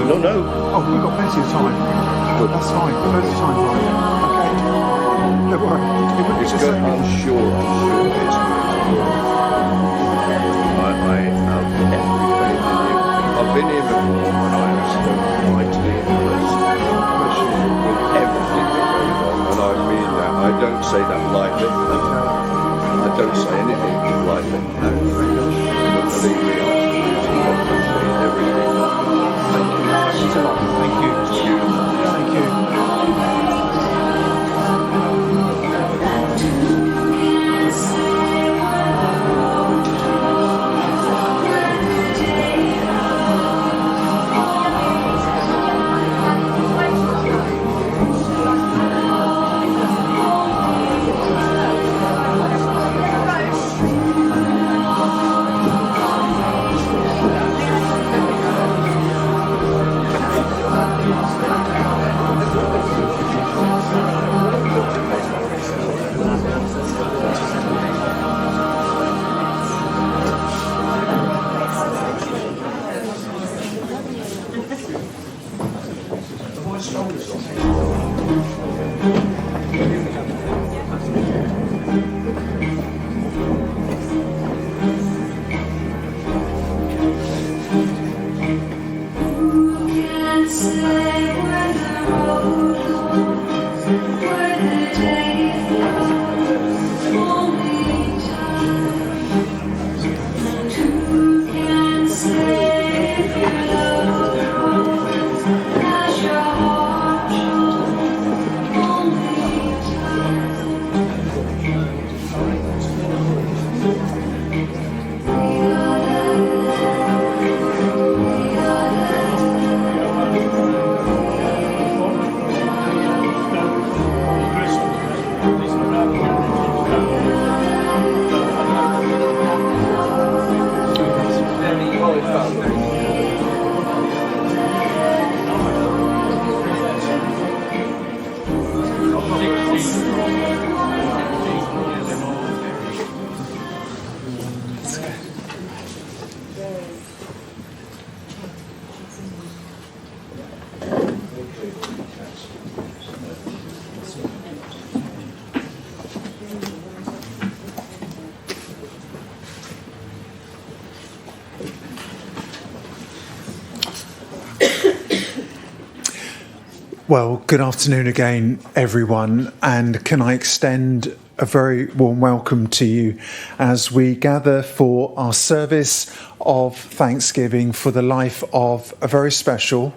No, no. Oh, we've got plenty of time. Good. That's fine. Plenty of time, right? Okay. Don't worry. It's good. I'm sure it's good. I have every faith in you. I've been here before when I was mightily impressed with everything that goes on, and I mean that. I don't say that lightly. I don't say anything lightly. No. But believe me, I appreciate everything. Thank you. Thanks a lot. Thank you. Thank you. Well, good afternoon again, everyone, and can I extend a very warm welcome to you as we gather for our service of Thanksgiving for the life of a very special,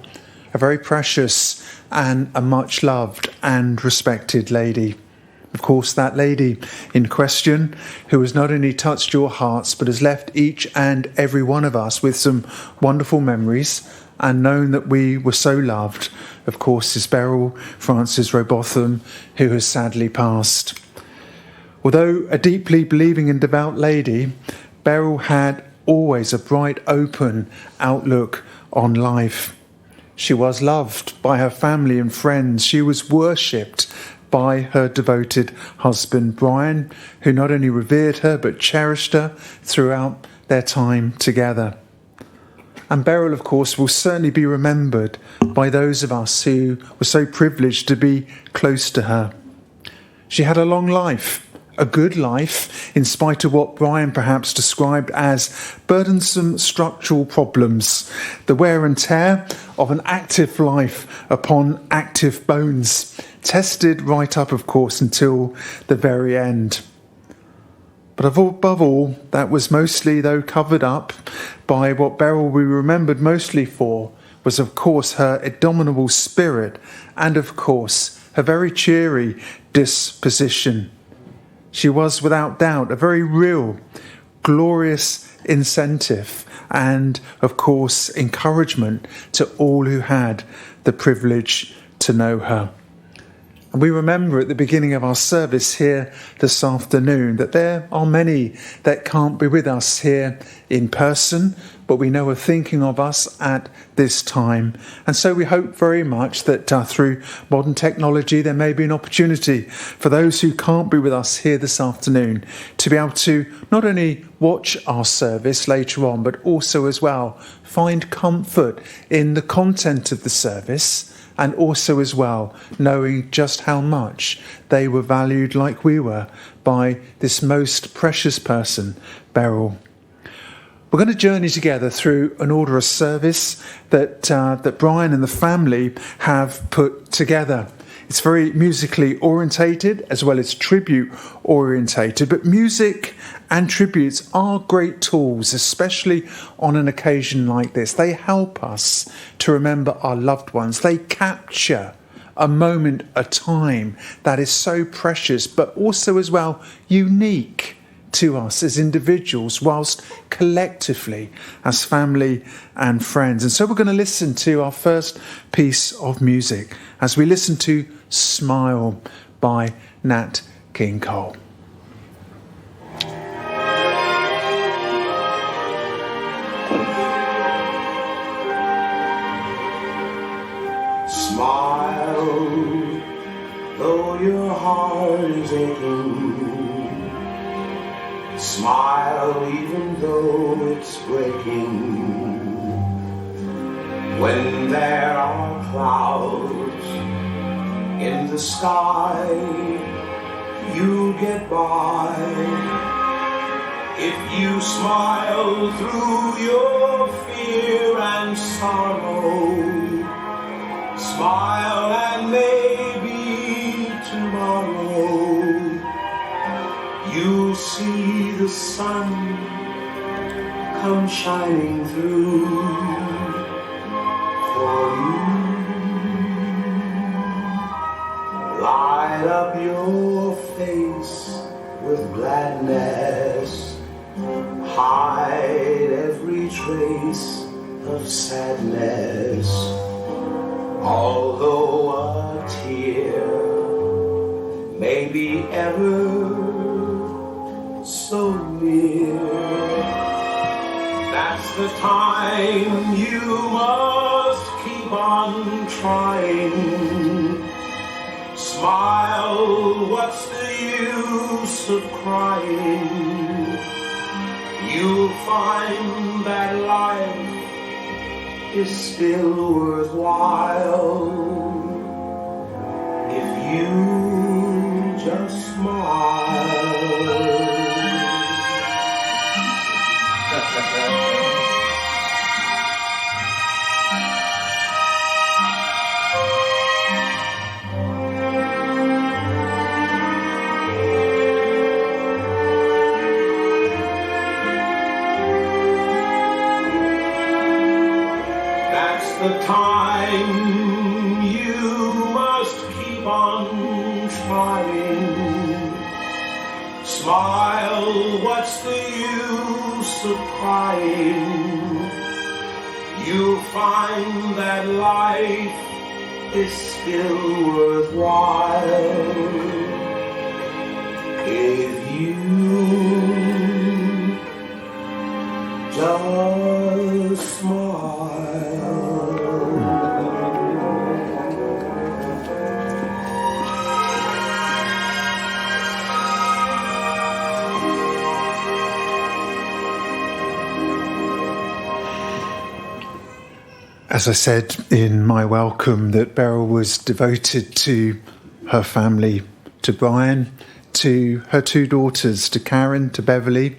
a very precious, and a much loved and respected lady. Of course, that lady in question who has not only touched your hearts but has left each and every one of us with some wonderful memories and known that we were so loved, of course, is Beryl Frances Robotham, who has sadly passed. Although a deeply believing and devout lady, Beryl had always a bright, open outlook on life. She was loved by her family and friends. She was worshipped by her devoted husband, Brian, who not only revered her but cherished her throughout their time together. And Beryl, of course, will certainly be remembered by those of us who were so privileged to be close to her. She had a long life, a good life, in spite of what Brian perhaps described as burdensome structural problems, the wear and tear of an active life upon active bones, tested right up, of course, until the very end. But above all, that was mostly, though, covered up by what Beryl we remembered mostly for was, of course, her indomitable spirit and, of course, her very cheery disposition. She was, without doubt, a very real, glorious incentive and, of course, encouragement to all who had the privilege to know her. And we remember at the beginning of our service here this afternoon that there are many that can't be with us here in person, but we know are thinking of us at this time. And so we hope very much that through modern technology there may be an opportunity for those who can't be with us here this afternoon to be able to not only watch our service later on, but also as well find comfort in the content of the service, and also as well knowing just how much they were valued, like we were, by this most precious person, Beryl. We're going to journey together through an order of service that Brian and the family have put together. It's very musically orientated as well as tribute orientated, but music and tributes are great tools, especially on an occasion like this. They help us to remember our loved ones. They capture a moment, a time that is so precious, but also as well unique to us as individuals, whilst collectively as family and friends. And so we're going to listen to our first piece of music as we listen to Smile by Nat King Cole. Smile, though your heart is aching. Smile even though it's breaking. When there are clouds in the sky, you get by. If you smile through your fear and sorrow, smile and maybe tomorrow you'll see the sun come shining through for you. Light up your face with gladness, hide every trace of sadness. Although a tear may be ever so near, that's the time you must keep on trying. Smile, what's the use of crying? You'll find that life is still worthwhile if you just smile. The time you must keep on trying. Smile, what's the use of crying? You'll find that life is still worthwhile if you just smile. As I said in my welcome, that Beryl was devoted to her family, to Brian, to her two daughters, to Karen, to Beverly,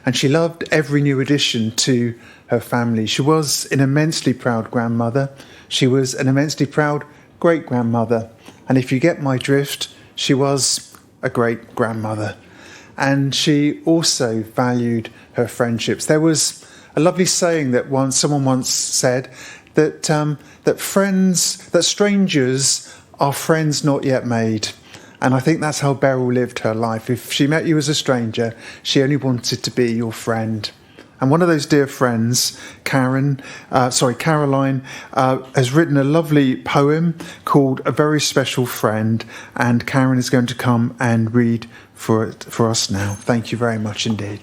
and she loved every new addition to her family. She was an immensely proud grandmother. She was an immensely proud great-grandmother. And if you get my drift, she was a great-grandmother. And she also valued her friendships. There was a lovely saying that someone once said, that strangers are friends not yet made. And I think that's how Beryl lived her life. If she met you as a stranger, she only wanted to be your friend. And one of those dear friends, Caroline, has written a lovely poem called A Very Special Friend, and Karen is going to come and read for us now. Thank you very much indeed.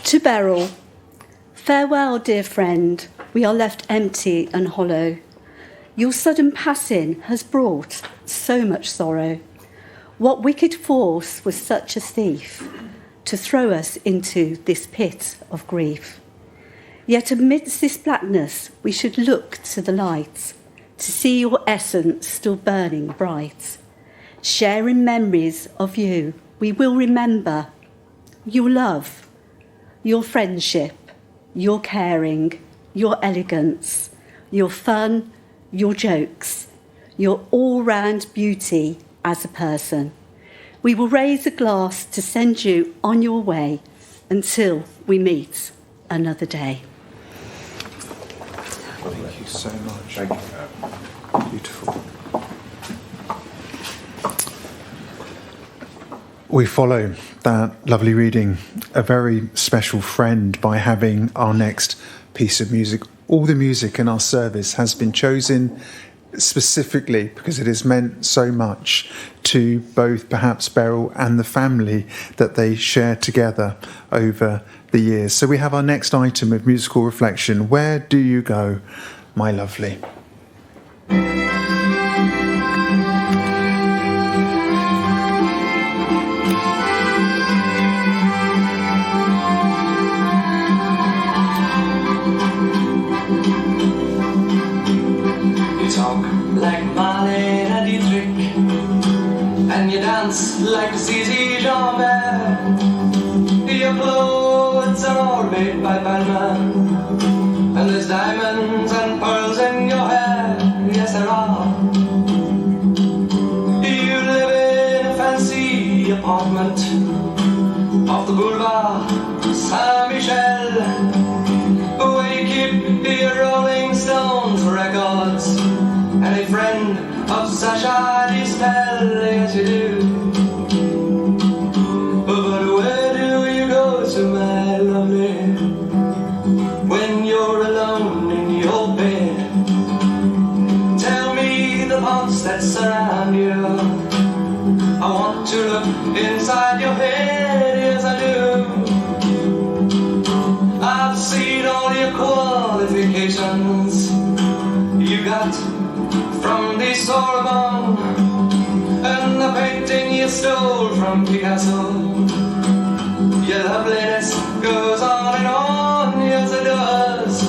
To Beryl, farewell, dear friend, we are left empty and hollow. Your sudden passing has brought so much sorrow. What wicked force was such a thief to throw us into this pit of grief? Yet amidst this blackness we should look to the light, to see your essence still burning bright. Sharing memories of you, we will remember your love, your friendship, your caring, your elegance, your fun, your jokes, your all-round beauty as a person. We will raise a glass to send you on your way until we meet another day. Thank you so much. Thank you. Beautiful. We follow that lovely reading, A Very Special Friend, by having our next piece of music. All the music in our service has been chosen specifically because it has meant so much to both perhaps Beryl and the family that they share together over the years. So we have our next item of musical reflection. Where do you go, my lovely? Like Marlene Dietrich, and you dance like Zizi Jean-Bert. Your clothes are all made by Balmain, and there's diamonds and pearls in your hair. Yes, there are. You live in a fancy apartment off the boulevard Saint-Michel, where you keep your Rolling Stones records. And a friend of Sacha Distel, yes you do. But where do you go to, my lovely, when you're alone in your bed? Tell me the thoughts that surround you. I want to look inside your head, yes I do. I've seen all your qualifications you got from the Sorbonne, and the painting you stole from Picasso. Your loveliness goes on and on, yes it does.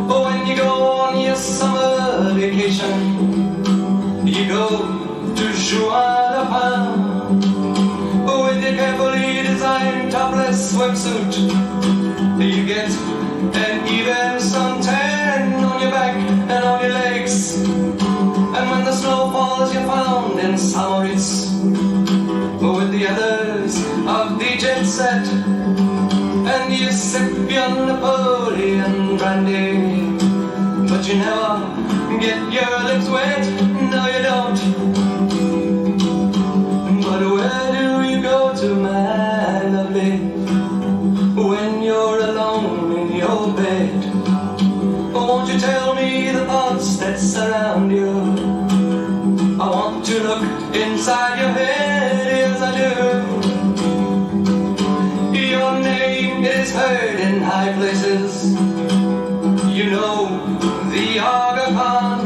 When you go on your summer vacation, you go to Juan with your carefully designed topless swimsuit. You get an even suntan on your back and on your legs, and when the snow falls you're found in Samoritz with the others of the jet set, and you sip your Napoleon brandy, but you never get your lips wet, no you don't. But where do you go to, my lovely, when you're alone in your bed? Won't you tell me the thoughts that surround you? I want to look inside your head, yes I do. Your name is heard in high places. You know the Aga Khan.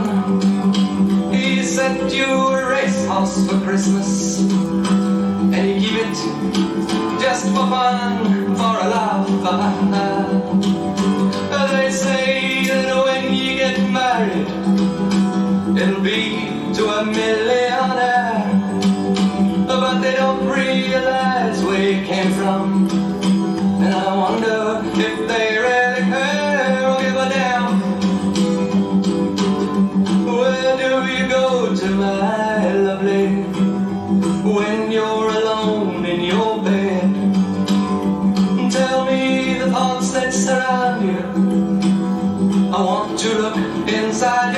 He sent you a racehorse for Christmas, and you keep it just for fun, for a laugh. They say that when you get married, it'll be to a millionaire, but they don't realize where you came from, and I wonder if they really care or give a damn. Where do you go to, my lovely, when you're alone in your bed? Tell me the thoughts that surround you. I want to look inside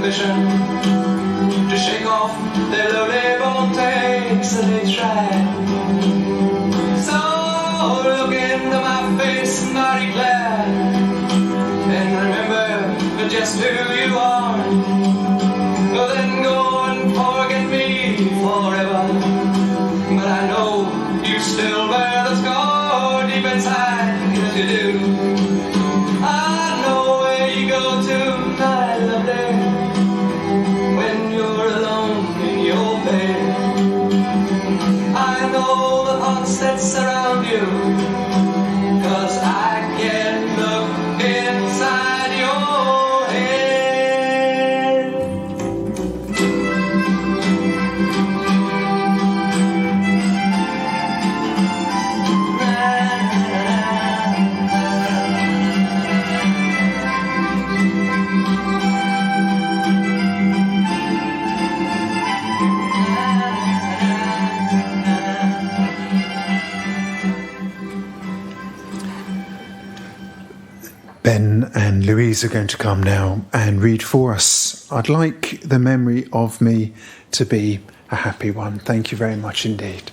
ambition to shake off their lowly volunteers, and they try. So look into my face, mighty glad, and remember just who you are. Then go and forget me forever. But I know you still bear the scar deep inside, yes you do. I know where you go tonight, lovely, when you're alone in your bed. I know the thoughts that surround you, 'cause I can look inside your head. Ben and Louise are going to come now and read for us. I'd like the memory of me to be a happy one. Thank you very much indeed.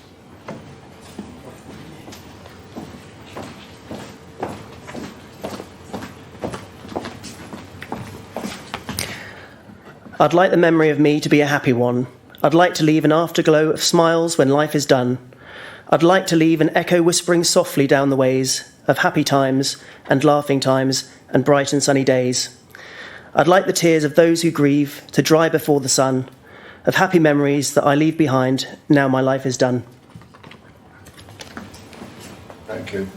I'd like the memory of me to be a happy one. I'd like to leave an afterglow of smiles when life is done. I'd like to leave an echo whispering softly down the ways of happy times and laughing times and bright and sunny days. I'd like the tears of those who grieve to dry before the sun, of happy memories that I leave behind now my life is done. Thank you.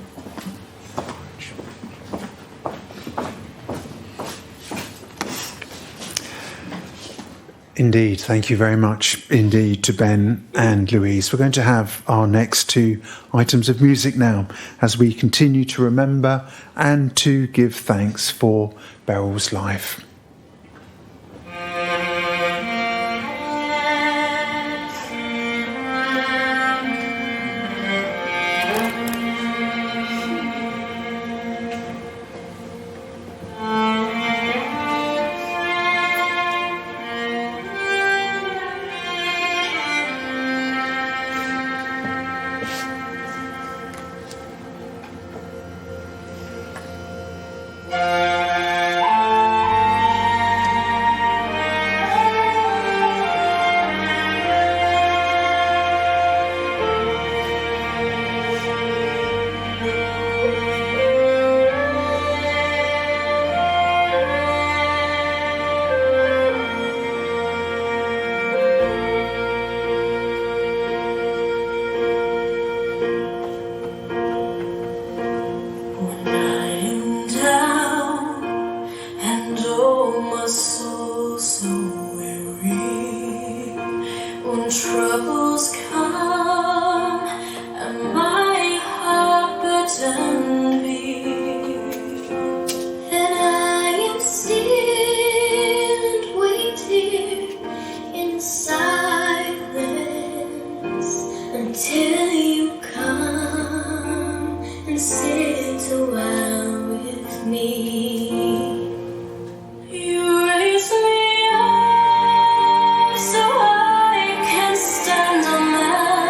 Indeed, thank you very much indeed to Ben and Louise. We're going to have our next two items of music now as we continue to remember and to give thanks for Beryl's life. Troubles come and my heart burden be, and I am still and wait here in silence until you come and sit a while with me. You raise me up so I can stand on my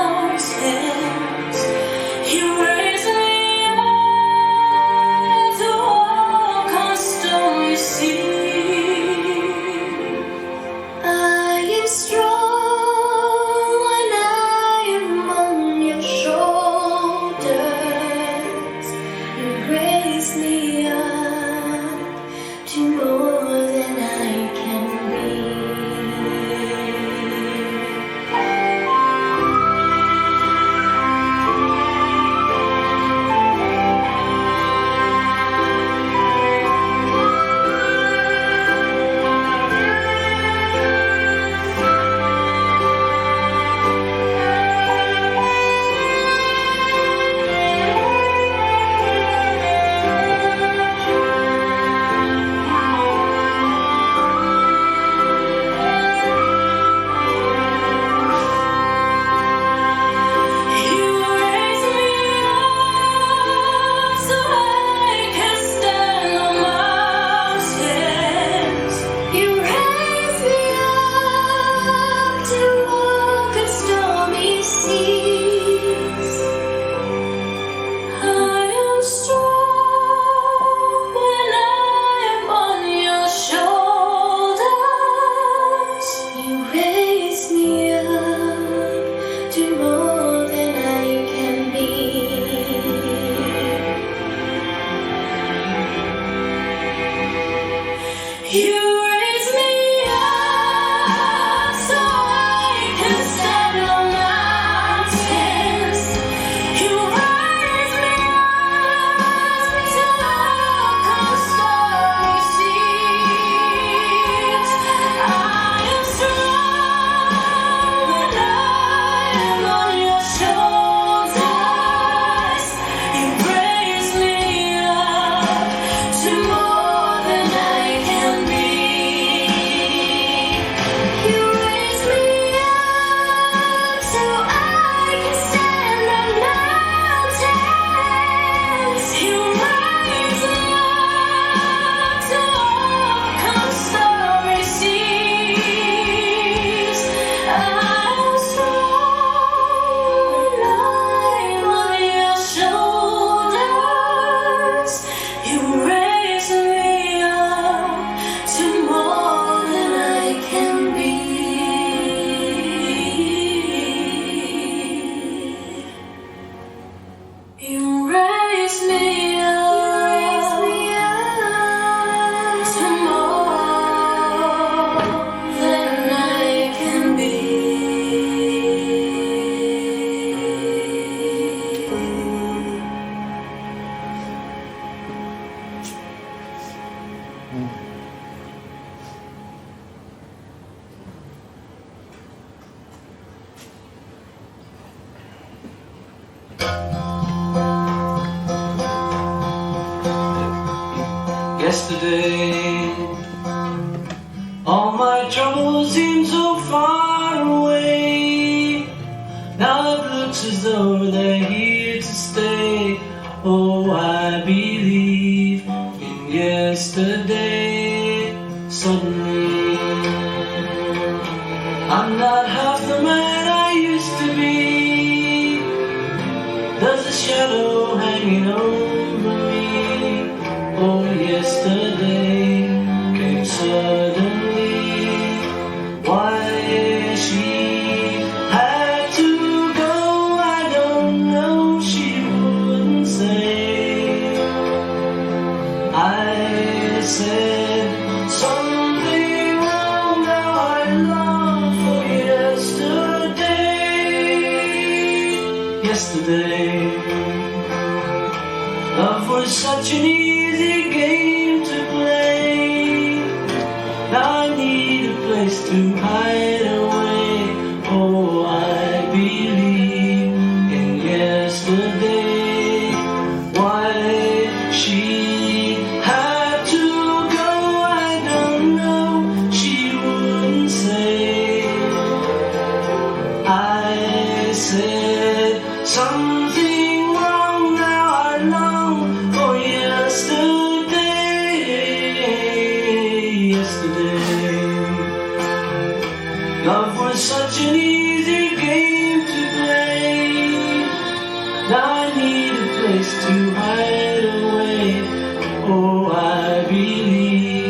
I'm not half the man I used to be. There's a shadow hanging over me. Oh, yesterday came suddenly. Why she had to go, I don't know, she wouldn't say. I said something wrong, now I long for yesterday. Yesterday, love was such an easy game to play. Now I need a place to hide away. Oh, I believe in yesterday. Why she had to go, I don't know, she wouldn't say. I said something wrong, now I long for yesterday. Yesterday, love was such an easy game to play. Now I need a place to hide away. Oh, I believe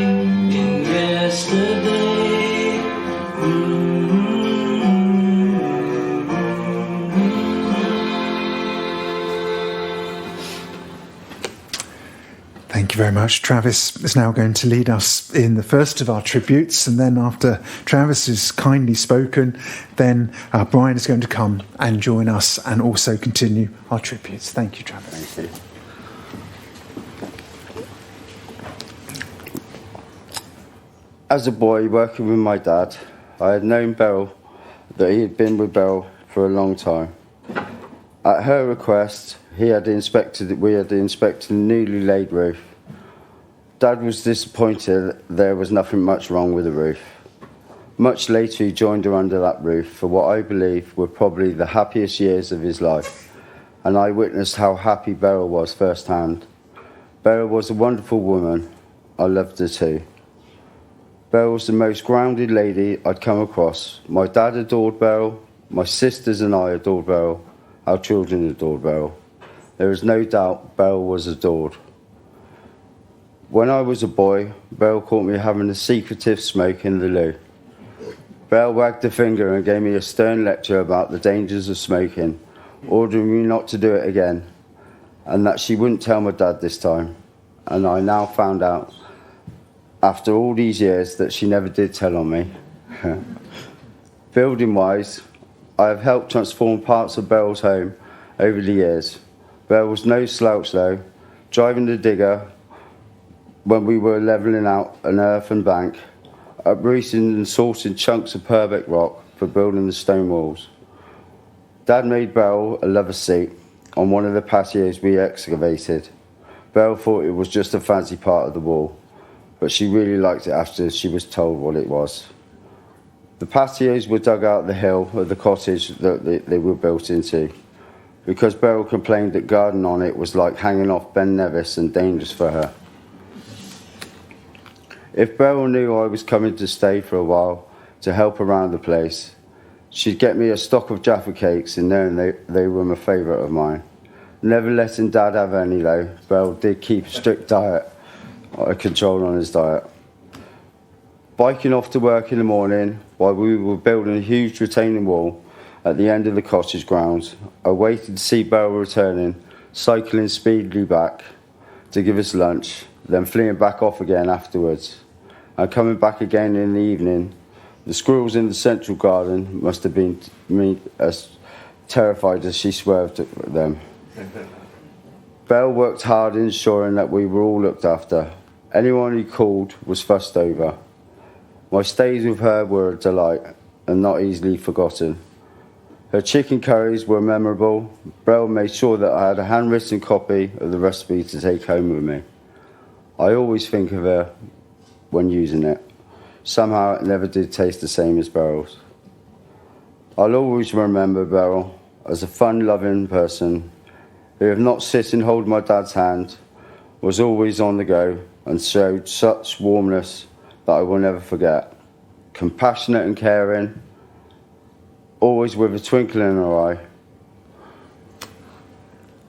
in yesterday. Thank you very much. Travis is now going to lead us in the first of our tributes, and then after Travis has kindly spoken, then Brian is going to come and join us and also continue our tributes. Thank you, Travis. Thank you. As a boy working with my dad, I had known Beryl, that he had been with Beryl for a long time. At her request, we had inspected the newly laid roof. Dad was disappointed there was nothing much wrong with the roof. Much later he joined her under that roof for what I believe were probably the happiest years of his life, and I witnessed how happy Beryl was firsthand. Beryl was a wonderful woman. I loved her too. Beryl was the most grounded lady I'd come across. My dad adored Beryl, my sisters and I adored Beryl, our children adored Beryl. There is no doubt Beryl was adored. When I was a boy, Beryl caught me having a secretive smoke in the loo. Beryl wagged a finger and gave me a stern lecture about the dangers of smoking, ordering me not to do it again, and that she wouldn't tell my dad this time. And I now found out, after all these years, that she never did tell on me. Building-wise, I have helped transform parts of Beryl's home over the years. Beryl was no slouch though, driving the digger when we were levelling out an earthen bank, uprooting and sorting chunks of Purbeck rock for building the stone walls. Dad made Beryl a lover seat on one of the patios we excavated. Beryl thought it was just a fancy part of the wall, but she really liked it after she was told what it was. The patios were dug out the hill of the cottage that they were built into, because Beryl complained that gardening on it was like hanging off Ben Nevis and dangerous for her. If Beryl knew I was coming to stay for a while to help around the place, she'd get me a stock of Jaffa cakes, and knowing they were my favourite of mine. Never letting Dad have any though, Beryl did keep a strict diet, a control on his diet. Biking off to work in the morning while we were building a huge retaining wall at the end of the cottage grounds, I waited to see Beryl returning, cycling speedily back to give us lunch, then fleeing back off again afterwards. And coming back again in the evening, the squirrels in the central garden must have been as terrified as she swerved at them. Beryl worked hard ensuring that we were all looked after. Anyone who called was fussed over. My stays with her were a delight and not easily forgotten. Her chicken curries were memorable. Beryl made sure that I had a handwritten copy of the recipe to take home with me. I always think of her when using it. Somehow it never did taste the same as Beryl's. I'll always remember Beryl as a fun-loving person who, if not sit and hold my dad's hand, was always on the go and showed such warmness that I will never forget. Compassionate and caring, always with a twinkle in her eye.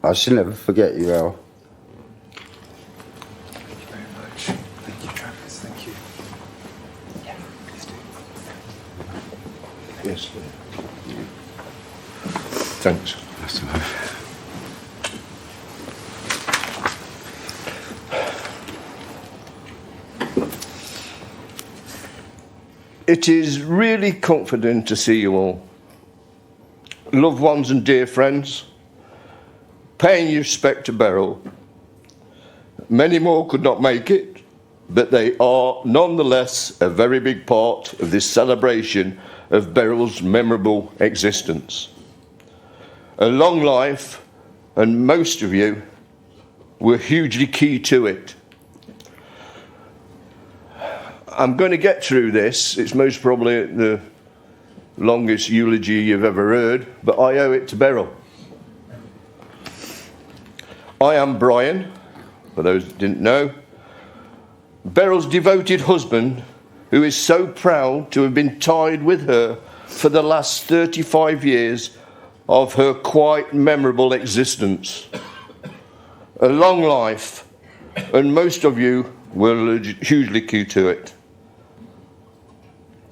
I shall never forget you, El. Thank you very much. Thank you, Travis. Thank you. Yeah, please do. Yes. Thanks. That's all right. It is really comforting to see you all. Loved ones and dear friends, paying your respect to Beryl. Many more could not make it, but they are nonetheless a very big part of this celebration of Beryl's memorable existence. A long life, and most of you were hugely key to it. I'm going to get through this. It's most probably the longest eulogy you've ever heard, but I owe it to Beryl. I am Brian, for those that didn't know, Beryl's devoted husband, who is so proud to have been tied with her for the last 35 years of her quite memorable existence. A long life, and most of you were hugely key to it.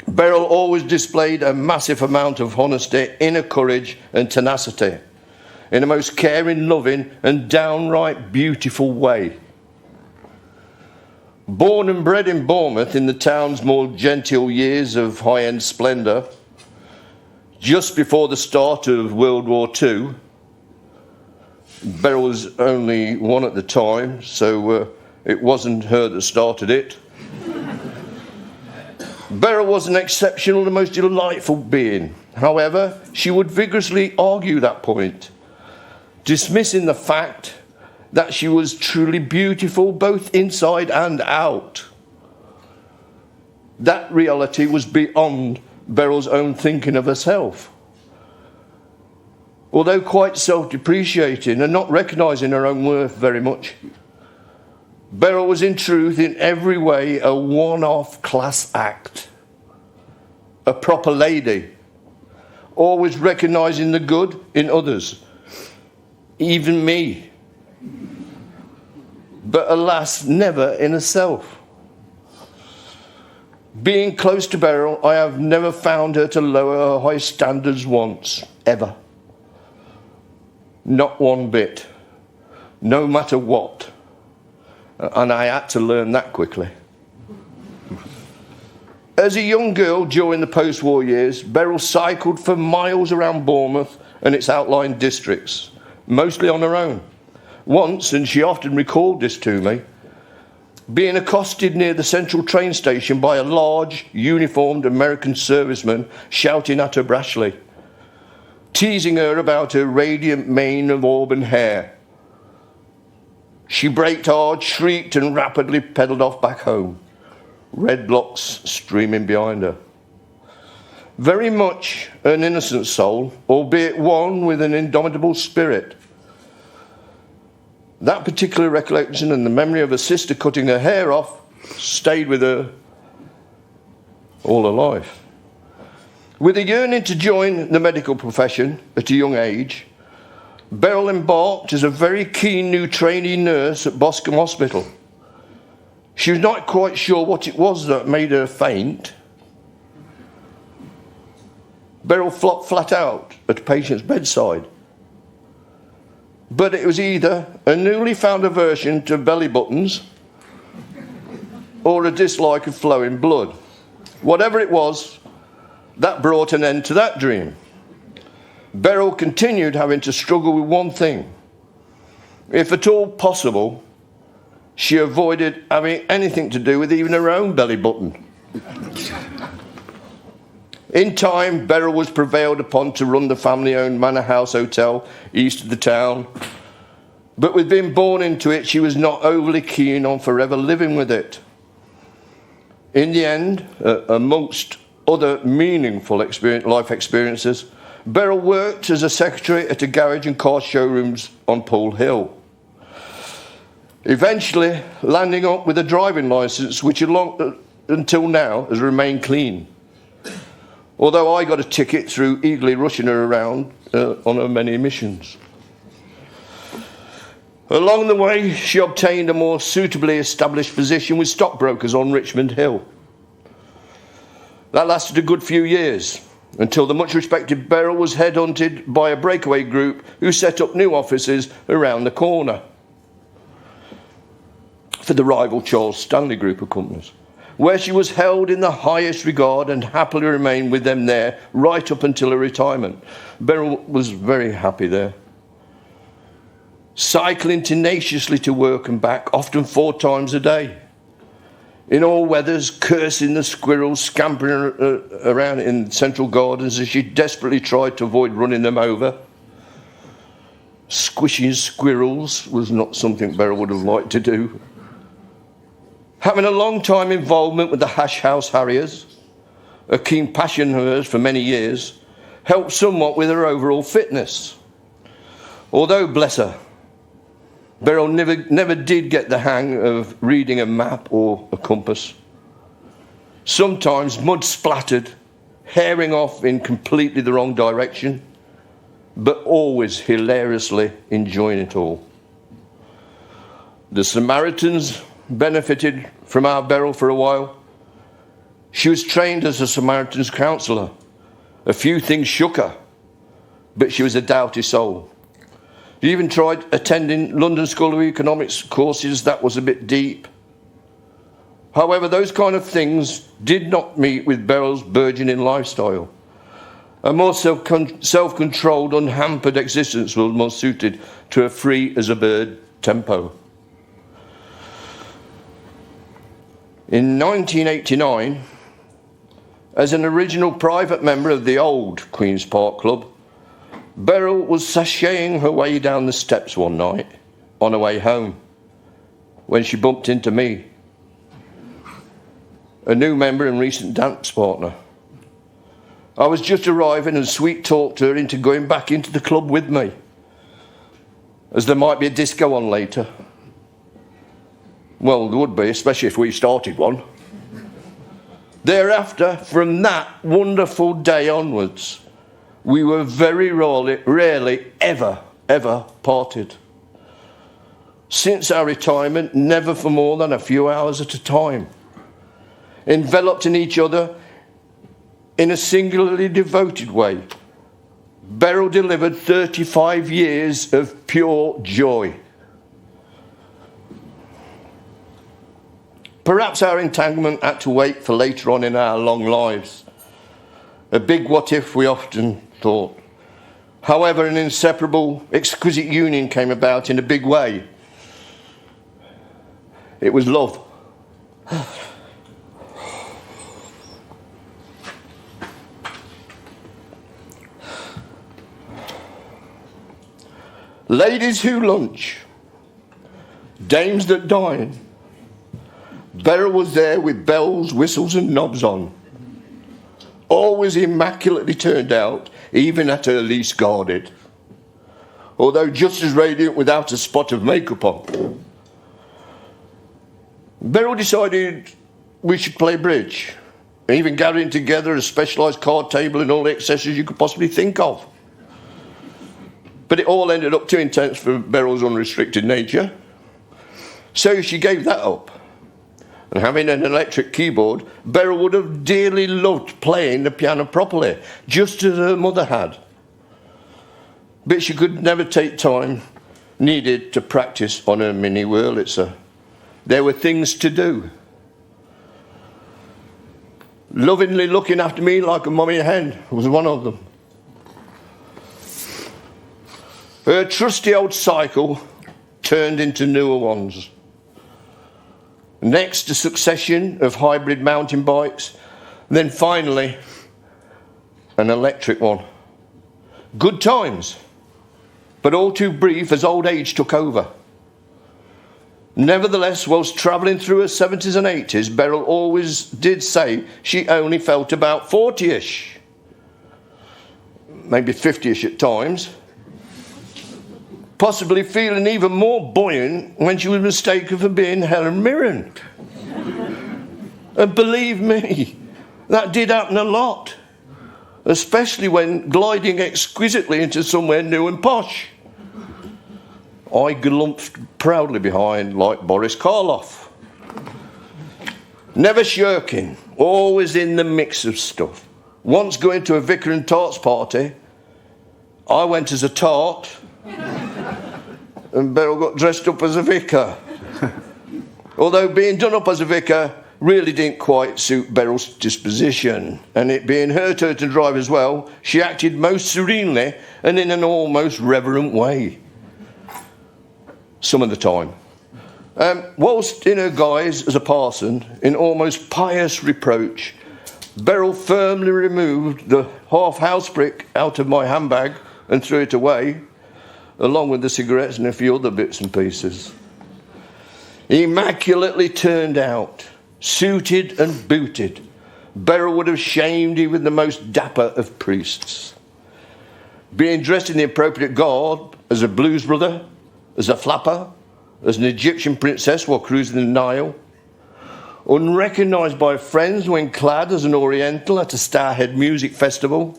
Beryl always displayed a massive amount of honesty, inner courage and tenacity in a most caring, loving and downright beautiful way. Born and bred in Bournemouth in the town's more genteel years of high-end splendour, just before the start of World War II, Beryl was only one at the time, so it wasn't her that started it. Beryl was an exceptional and most delightful being. However, she would vigorously argue that point, dismissing the fact that she was truly beautiful both inside and out. That reality was beyond Beryl's own thinking of herself. Although quite self-depreciating and not recognising her own worth very much, Beryl was in truth in every way a one-off class act. A proper lady, always recognising the good in others, even me. But alas, never in herself. Being close to Beryl, I have never found her to lower her high standards once, ever. Not one bit, no matter what. And I had to learn that quickly. As a young girl during the post-war years, Beryl cycled for miles around Bournemouth and its outlying districts, mostly on her own. Once, and she often recalled this to me, being accosted near the central train station by a large, uniformed American serviceman shouting at her brashly, teasing her about her radiant mane of auburn hair. She braked hard, shrieked and rapidly pedalled off back home, red locks streaming behind her. Very much an innocent soul, albeit one with an indomitable spirit. That particular recollection and the memory of her sister cutting her hair off stayed with her all her life. With a yearning to join the medical profession at a young age, Beryl embarked as a very keen new trainee nurse at Boscombe Hospital. She was not quite sure what it was that made her faint. Beryl flopped flat out at a patient's bedside. But it was either a newly found aversion to belly buttons or a dislike of flowing blood. Whatever it was, that brought an end to that dream. Beryl continued having to struggle with one thing. If at all possible, she avoided having anything to do with even her own belly button. In time, Beryl was prevailed upon to run the family-owned Manor House Hotel east of the town. But with being born into it, she was not overly keen on forever living with it. In the end, amongst other meaningful life experiences, Beryl worked as a secretary at a garage and car showrooms on Poole Hill. Eventually landing up with a driving licence which until now has remained clean. although I got a ticket through eagerly rushing her around on her many missions. Along the way, she obtained a more suitably established position with stockbrokers on Richmond Hill. That lasted a good few years, until the much-respected Beryl was headhunted by a breakaway group who set up new offices around the corner for the rival Charles Stanley Group of companies, where she was held in the highest regard and happily remained with them there right up until her retirement. Beryl was very happy there. Cycling tenaciously to work and back, often 4 times a day. In all weathers, cursing the squirrels scampering around in Central Gardens as she desperately tried to avoid running them over. Squishing squirrels was not something Beryl would have liked to do. Having a long time involvement with the Hash House Harriers, a keen passion of hers for many years, helped somewhat with her overall fitness. Although, bless her, Beryl never did get the hang of reading a map or a compass. Sometimes mud splattered, herring off in completely the wrong direction, but always hilariously enjoying it all. The Samaritans benefited from our Beryl for a while. She was trained as a Samaritan's counsellor. A few things shook her, but she was a doughty soul. She even tried attending London School of Economics courses. That was a bit deep. However, those kind of things did not meet with Beryl's burgeoning lifestyle. A more self-controlled, unhampered existence was more suited to a free-as-a-bird tempo. In 1989, as an original private member of the old Queen's Park Club, Beryl was sashaying her way down the steps one night on her way home when she bumped into me, a new member and recent dance partner. I was just arriving and sweet-talked her into going back into the club with me, as there might be a disco on later. Well, there would be, especially if we started one. Thereafter, from that wonderful day onwards, we were very rarely ever parted. Since our retirement, never for more than a few hours at a time. Enveloped in each other in a singularly devoted way, Beryl delivered 35 years of pure joy. Perhaps our entanglement had to wait for later on in our long lives. A big what if, we often thought. However, an inseparable, exquisite union came about in a big way. It was love. Ladies who lunch, dames that dine. Beryl was there with bells, whistles and knobs on. Always immaculately turned out, even at her least guarded. Although just as radiant without a spot of makeup on. Beryl decided we should play bridge, even gathering together a specialised card table and all the accessories you could possibly think of. But it all ended up too intense for Beryl's unrestricted nature, so she gave that up. And having an electric keyboard, Beryl would have dearly loved playing the piano properly, just as her mother had. But she could never take time needed to practice on her mini Wurlitzer. There were things to do. Lovingly looking after me like a mummy hen was one of them. Her trusty old cycle turned into newer ones. Next, a succession of hybrid mountain bikes. Then finally, an electric one. Good times, but all too brief as old age took over. Nevertheless, whilst travelling through her 70s and 80s, Beryl always did say she only felt about 40-ish. Maybe 50-ish at times. Possibly feeling even more buoyant when she was mistaken for being Helen Mirren. And believe me, that did happen a lot. especially when gliding exquisitely into somewhere new and posh. I glumped proudly behind like Boris Karloff. Never shirking, always in the mix of stuff. Once going to a vicar and tarts party, I went as a tart and Beryl got dressed up as a vicar. Although being done up as a vicar really didn't quite suit Beryl's disposition, and it being her turn to drive as well, she acted most serenely and in an almost reverent way. Some of the time. Whilst in her guise as a parson, in almost pious reproach, Beryl firmly removed the half house brick out of my handbag and threw it away, along with the cigarettes and a few other bits and pieces. Immaculately turned out, suited and booted, Beryl would have shamed even the most dapper of priests. Being dressed in the appropriate garb, as a blues brother, as a flapper, as an Egyptian princess while cruising the Nile, unrecognised by friends when clad as an Oriental at a Starhead music festival.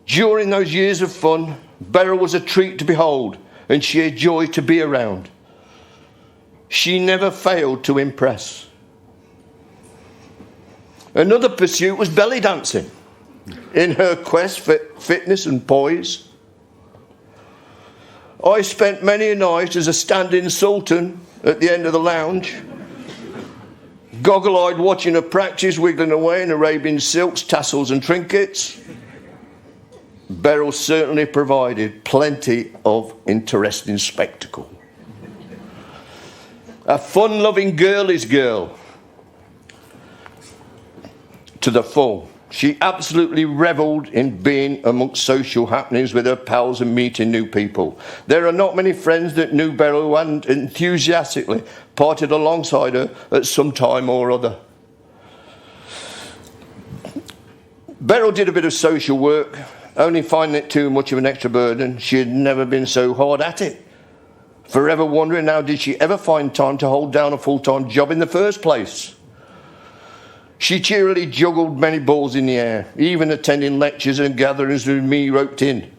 During those years of fun, Beryl was a treat to behold and sheer joy to be around. She never failed to impress. Another pursuit was belly dancing, in her quest for fitness and poise. I spent many a night as a stand-in sultan at the end of the lounge, goggle-eyed watching her practice, wiggling away in Arabian silks, tassels and trinkets. Beryl certainly provided plenty of interesting spectacle. A fun-loving girlish girl to the full. She absolutely revelled in being amongst social happenings with her pals and meeting new people. There are not many friends that knew Beryl who hadn't enthusiastically parted alongside her at some time or other. Beryl did a bit of social work, only finding it too much of an extra burden. She had never been so hard at it. Forever wondering how did she ever find time to hold down a full-time job in the first place. She cheerily juggled many balls in the air, even attending lectures and gatherings with me roped in.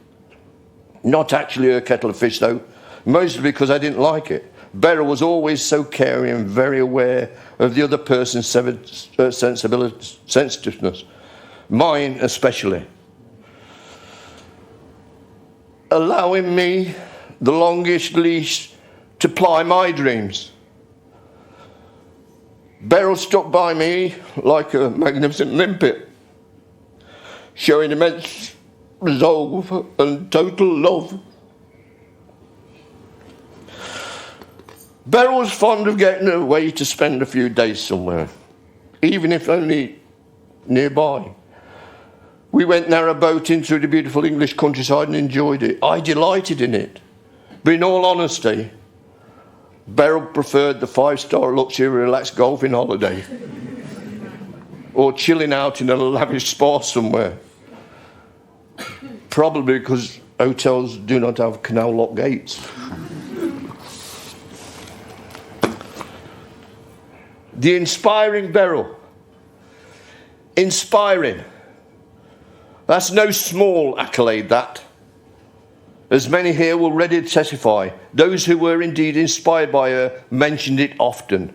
Not actually her kettle of fish though, mostly because I didn't like it. Beryl was always so caring and very aware of the other person's sensitiveness, mine especially. Allowing me the longest leash to ply my dreams. Beryl stuck by me like a magnificent limpet, showing immense resolve and total love. Beryl was fond of getting away to spend a few days somewhere, even if only nearby. We went narrow-boating through the beautiful English countryside and enjoyed it. I delighted in it. But in all honesty, Beryl preferred the 5-star luxury relaxed golfing holiday or chilling out in a lavish spa somewhere. Probably because hotels do not have canal lock gates. The inspiring Beryl. Inspiring. That's no small accolade, that. As many here will readily testify, those who were indeed inspired by her mentioned it often.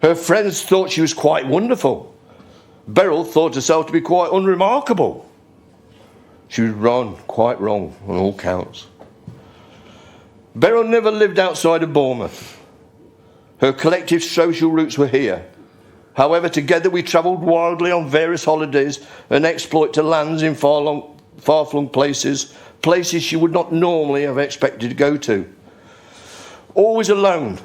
Her friends thought she was quite wonderful. Beryl thought herself to be quite unremarkable. She was wrong, quite wrong on all counts. Beryl never lived outside of Bournemouth. Her collective social roots were here. However, together we travelled wildly on various holidays and exploit to lands in far-flung places she would not normally have expected to go to. Always alone,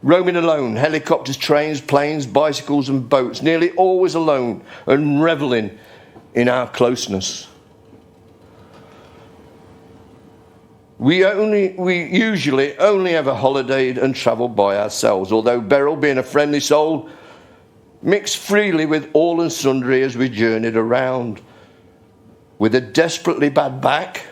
roaming alone, helicopters, trains, planes, bicycles and boats, nearly always alone and revelling in our closeness. We usually only ever holidayed and travelled by ourselves, although Beryl, being a friendly soul, mixed freely with all and sundry as we journeyed around. With a desperately bad back,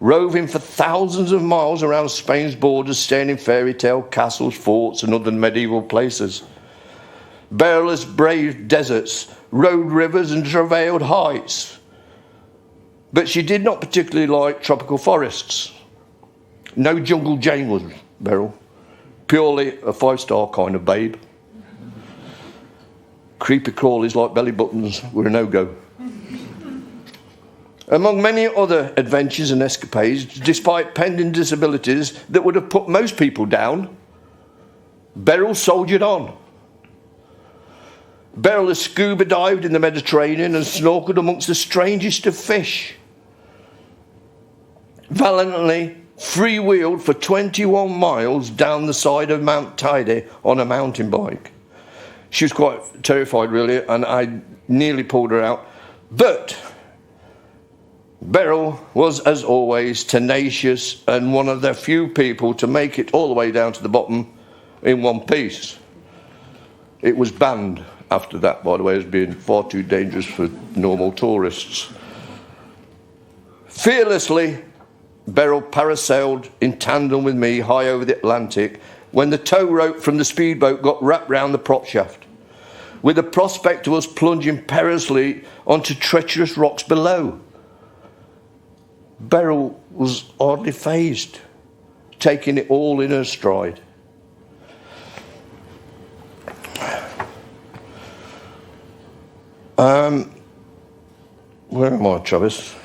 roving for thousands of miles around Spain's borders, staying in fairy tale castles, forts and other medieval places. Beryl has braved deserts, rode rivers and travailed heights. But she did not particularly like tropical forests. No Jungle Jane was Beryl. Purely a 5-star kind of babe. Creepy crawlies like belly buttons were a no-go. Among many other adventures and escapades, despite pending disabilities that would have put most people down, Beryl soldiered on. Beryl has scuba dived in the Mediterranean and snorkeled amongst the strangest of fish. Valiantly freewheeled for 21 miles down the side of Mount Teide on a mountain bike. She was quite terrified, really, and I nearly pulled her out. But Beryl was, as always, tenacious and one of the few people to make it all the way down to the bottom in one piece. It was banned after that, by the way, as being far too dangerous for normal tourists. Fearlessly, Beryl parasailed in tandem with me high over the Atlantic when the tow rope from the speedboat got wrapped round the prop shaft, with the prospect of us plunging perilously onto treacherous rocks below. Beryl was hardly fazed, taking it all in her stride. Where am I, Travis?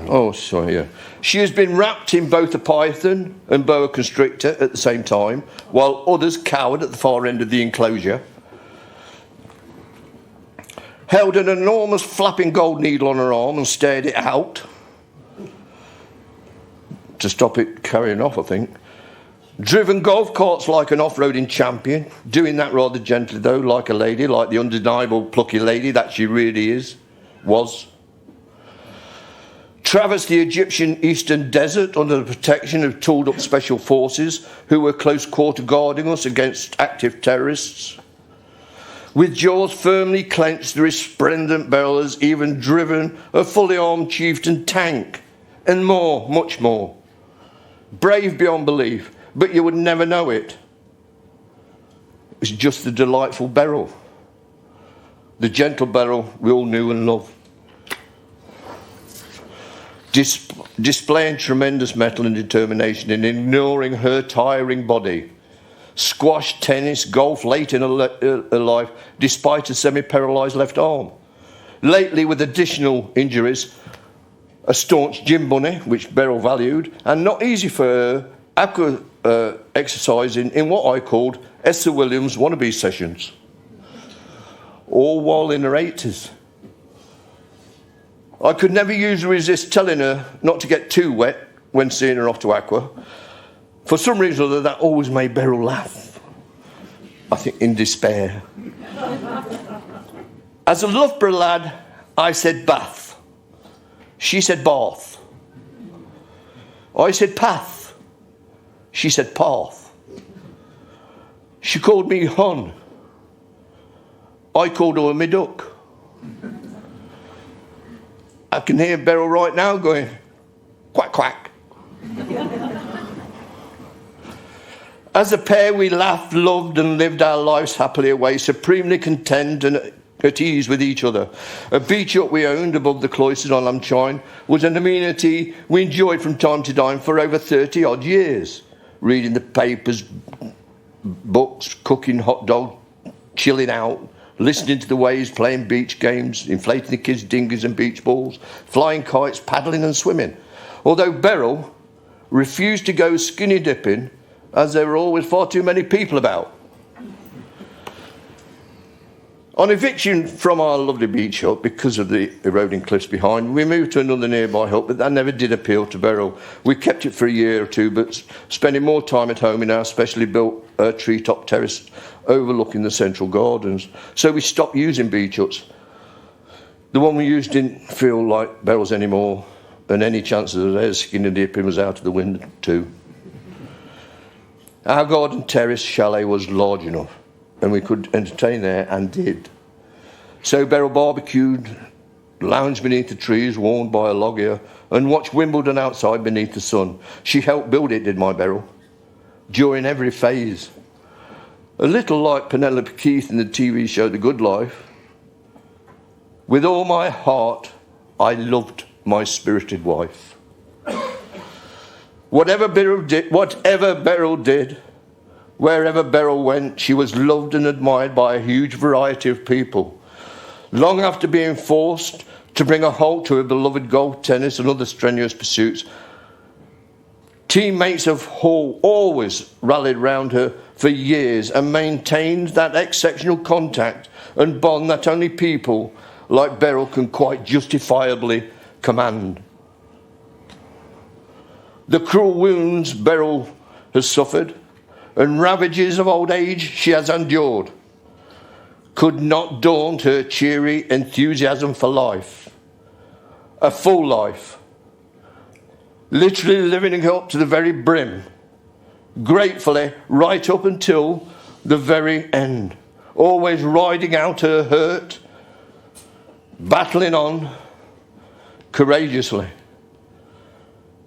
Oh, sorry, yeah. She has been wrapped in both a python and boa constrictor at the same time, while others cowered at the far end of the enclosure. Held an enormous flapping gold needle on her arm and stared it out to stop it carrying off, I think. Driven golf carts like an off-roading champion, doing that rather gently though, like a lady, like the undeniable plucky lady that she really was. Traversed the Egyptian eastern desert under the protection of tooled-up special forces who were close-quarter guarding us against active terrorists. With jaws firmly clenched, the resplendent Beryl has even driven a fully armed chieftain tank, and more, much more. Brave beyond belief, but you would never know it. It was just the delightful Beryl, the gentle Beryl we all knew and loved. Displaying tremendous mettle and determination in ignoring her tiring body. Squash, tennis, golf late in her life, despite a semi-paralysed left arm. Lately, with additional injuries, a staunch gym bunny, which Beryl valued, and not easy for her, aqua exercising in what I called Esther Williams wannabe sessions. All while in her 80s. I could never usually resist telling her not to get too wet when seeing her off to aqua. For some reason or other, that always made Beryl laugh. I think in despair. As a Loughborough lad, I said bath. She said bath. I said path. She said path. She called me hon. I called her me duck. I can hear Beryl right now going, quack, quack. As a pair, we laughed, loved, and lived our lives happily away, supremely content and at ease with each other. A beach hut we owned above the cloisters on Lamchine was an amenity we enjoyed from time to time for over 30-odd years. Reading the papers, books, cooking hot dog, chilling out, listening to the waves, playing beach games, inflating the kids' dinghies and beach balls, flying kites, paddling and swimming. Although Beryl refused to go skinny dipping as there were always far too many people about. On eviction from our lovely beach hut, because of the eroding cliffs behind, we moved to another nearby hut, but that never did appeal to Beryl. We kept it for a year or two, but spending more time at home in our specially built treetop terrace overlooking the central gardens. So we stopped using beach huts. The one we used didn't feel like Beryl's anymore, and any chance of their skinny dipping was out of the window too. Our garden terrace chalet was large enough, and we could entertain there, and did. So Beryl barbecued, lounged beneath the trees warmed by a log here, and watched Wimbledon outside beneath the sun. She helped build it, did my Beryl, during every phase. A little like Penelope Keith in the TV show The Good Life, With all my heart, I loved my spirited wife. Whatever Beryl did, wherever Beryl went, she was loved and admired by a huge variety of people. Long after being forced to bring a halt to her beloved golf, tennis and other strenuous pursuits, teammates of Hall always rallied round her for years and maintained that exceptional contact and bond that only people like Beryl can quite justifiably command. The cruel wounds Beryl has suffered and ravages of old age she has endured could not daunt her cheery enthusiasm for life. A full life. Literally living up to the very brim. Gratefully, right up until the very end. Always riding out her hurt. Battling on courageously.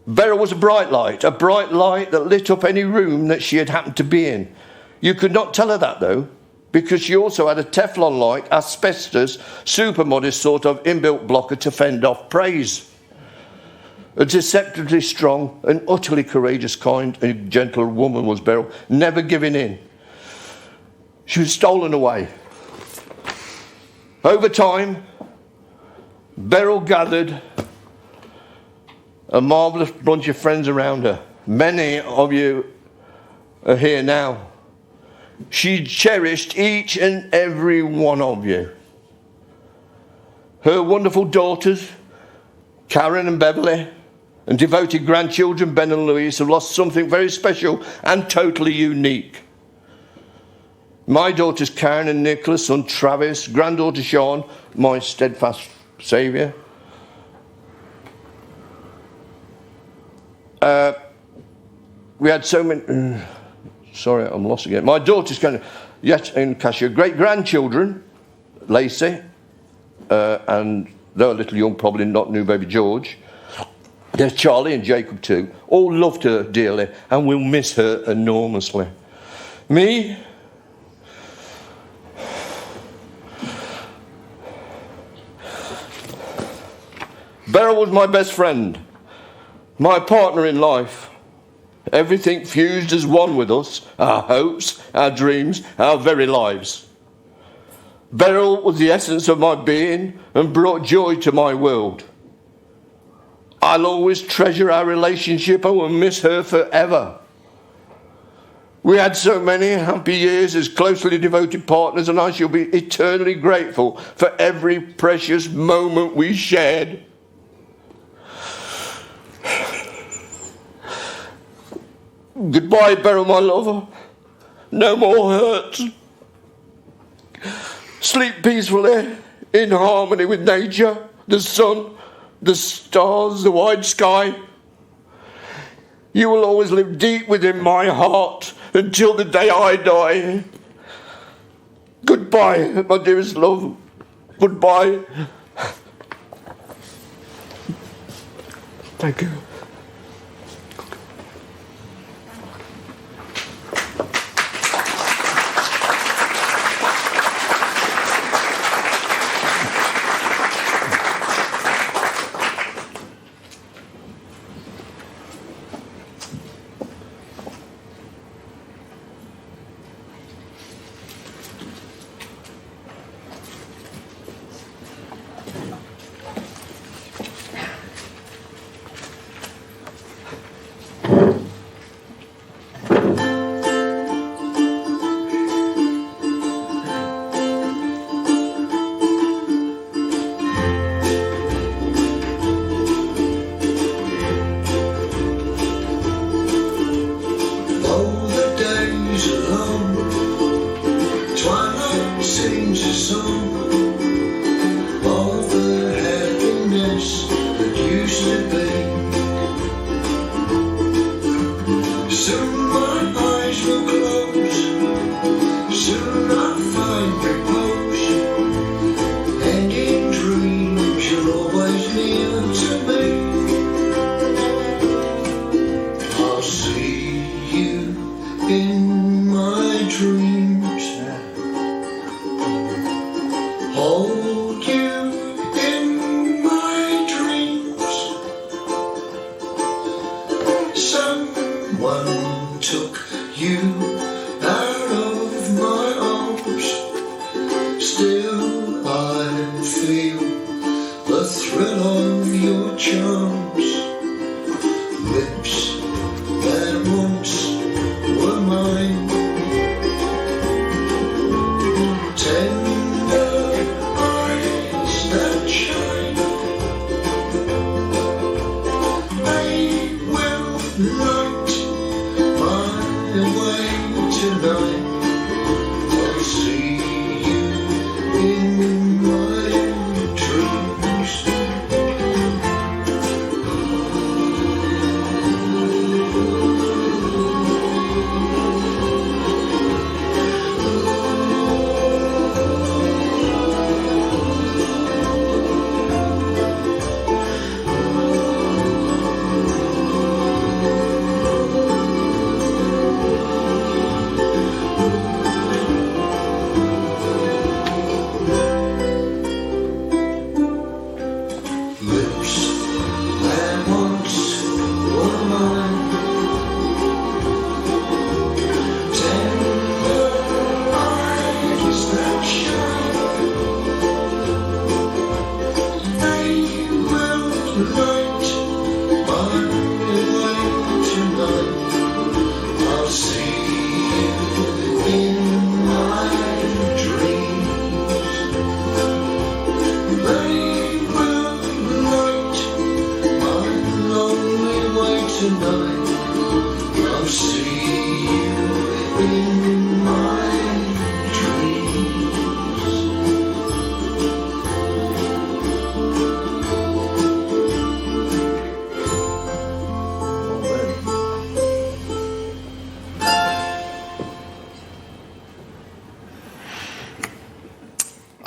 Beryl was a bright light that lit up any room that she had happened to be in. You could not tell her that, though, because she also had a Teflon-like, asbestos, super modest sort of inbuilt blocker to fend off praise. A deceptively strong and utterly courageous, kind and gentle woman was Beryl, never giving in. She was stolen away. Over time, Beryl gathered a marvellous bunch of friends around her. Many of you are here now. She cherished each and every one of you. Her wonderful daughters, Karen and Beverly, and devoted grandchildren, Ben and Louise, have lost something very special and totally unique. My daughters, Karen and Nicholas, son Travis, granddaughter Sean, my steadfast saviour. We had so many... sorry, I'm lost again. My daughter's going to... Yet in Cassia. Great-grandchildren, Lacey, and they're a little young, probably not new baby George. There's Charlie and Jacob too. All loved her dearly and will miss her enormously. Me... Beryl was my best friend, my partner in life. Everything fused as one with us, our hopes, our dreams, our very lives. Beryl was the essence of my being and brought joy to my world. I'll always treasure our relationship and will miss her forever. We had so many happy years as closely devoted partners, and I shall be eternally grateful for every precious moment we shared. Goodbye, Beryl, my lover. No more hurts. Sleep peacefully, in harmony with nature, the sun, the stars, the wide sky. You will always live deep within my heart until the day I die. Goodbye, my dearest love. Goodbye. Thank you.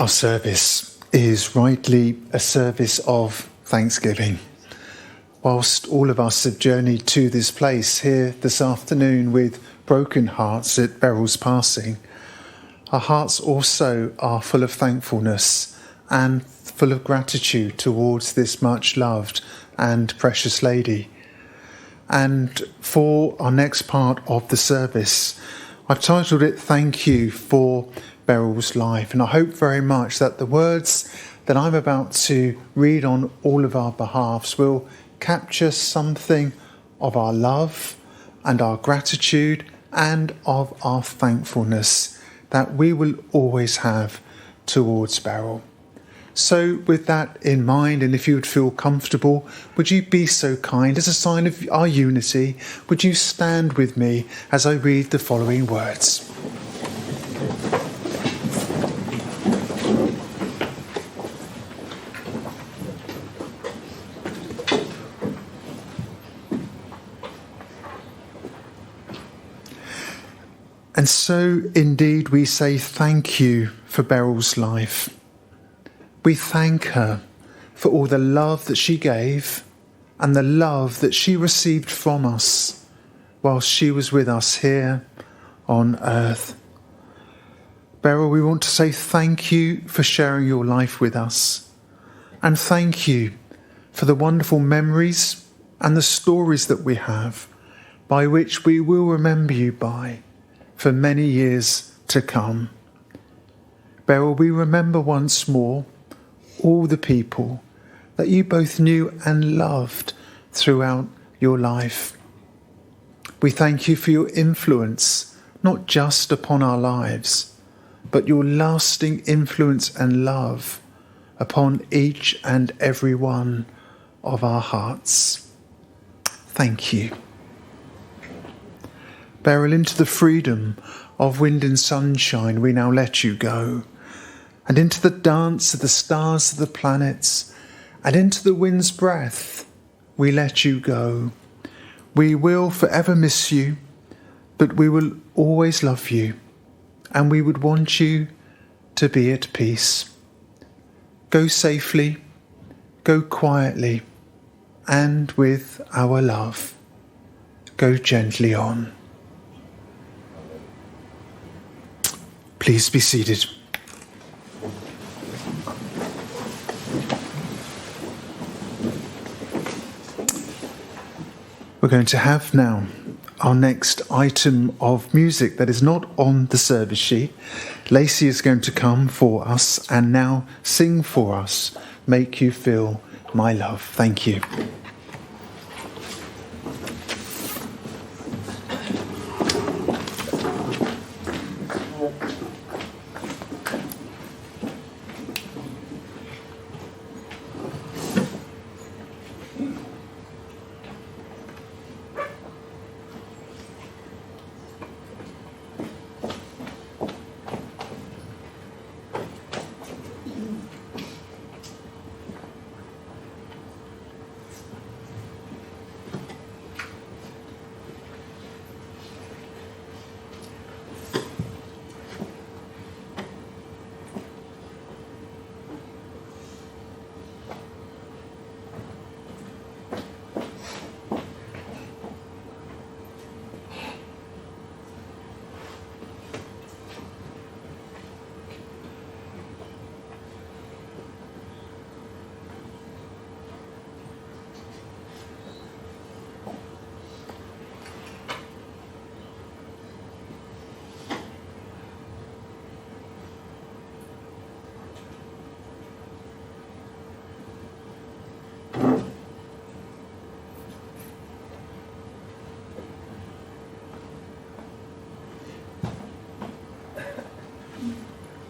Our service is rightly a service of thanksgiving. Whilst all of us have journeyed to this place here this afternoon with broken hearts at Beryl's passing, our hearts also are full of thankfulness and full of gratitude towards this much loved and precious lady. And for our next part of the service, I've titled it Thank You for Beryl's Life. And I hope very much that the words that I'm about to read on all of our behalfs will capture something of our love and our gratitude and of our thankfulness that we will always have towards Beryl. So with that in mind, and if you would feel comfortable, would you be so kind, as a sign of our unity, would you stand with me as I read the following words? And so indeed we say thank you for Beryl's life. We thank her for all the love that she gave and the love that she received from us while she was with us here on earth. Beryl, we want to say thank you for sharing your life with us, and thank you for the wonderful memories and the stories that we have by which we will remember you by for many years to come. Beryl, we remember once more all the people that you both knew and loved throughout your life. We thank you for your influence, not just upon our lives, but your lasting influence and love upon each and every one of our hearts. Thank you. Beryl, into the freedom of wind and sunshine we now let you go, and into the dance of the stars of the planets, and into the wind's breath we let you go. We will forever miss you, but we will always love you, and we would want you to be at peace. Go safely, go quietly, and with our love. Go gently on. Please be seated. We're going to have now our next item of music that is not on the service sheet. Lacey is going to come for us and now sing for us, Make You Feel My Love. Thank you.